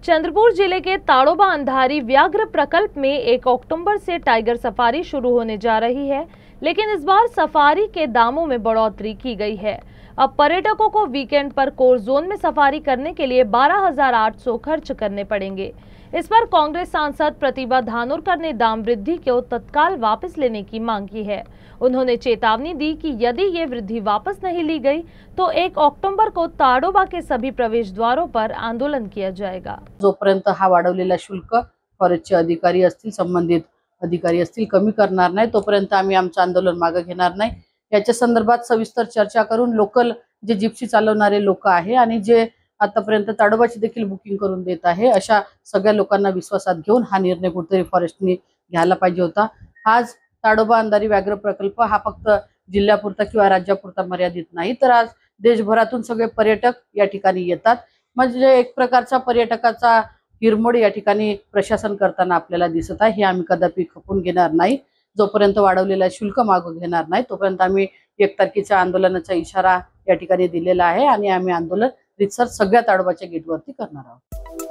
चंद्रपुर जिले के ताड़ोबा अंधारी व्याघ्र प्रकल्प में 1 अक्टूबर से टाइगर सफारी शुरू होने जा रही है, लेकिन इस बार सफारी के दामों में बढ़ोतरी की गई है। अब पर्यटकों को वीकेंड पर कोर जोन में सफारी करने के लिए 12,800 खर्च करने पड़ेंगे। इस पर कांग्रेस सांसद प्रतिभा धानोरकर ने दाम वृद्धि को तत्काल वापस लेने की मांग की है। उन्होंने चेतावनी दी कि यदि ये वृद्धि वापस नहीं ली गई तो 1 अक्टूबर को ताडोबा के सभी प्रवेश द्वारों पर आंदोलन किया जाएगा। जोपर्यंत हा वाढवलेला शुल्क फॉरेस्टचे अधिकारी असतील, संबंधित अधिकारी असतील, कमी करणार नाही तोपर्यंत आम्ही आमचं आंदोलन मागे घेणार नाही। याच्या संदर्भात सविस्तर चर्चा करून लोकल जे जिप्सी चालवणारे लोक आहे आणि जे आतापर्यंत ताडोबाची देखील बुकिंग करून देत आहे, अशा सगळ्या लोकांना विश्वासात घेऊन हा निर्णय कुठेतरी फॉरेस्टने घ्यायला पाहिजे होता। आज ताडोबा अंधारी व्याघ्र प्रकल्प हा फक्त जिल्ह्यापुरता किंवा राज्यापुरता मर्यादित नाही, तर आज देशभरातून सगळे पर्यटक या ठिकाणी येतात। म्हणजे एक प्रकारचा पर्यटकाचा हिरमोड या ठिकाणी प्रशासन करताना आपल्याला दिसत आहे। हे आम्ही कदापि खपून घेणार नाही। जोपर्यंत वाढवलेला शुल्क मागे घेणार नाही तोपर्यंत आम्ही 1 तारखेच्या आंदोलनाचा इशारा या ठिकाणी दिलेला आहे आणि आम्ही आंदोलन रितसर सगळ्या ताडोबाच्या गेटवरती करणार आहोत।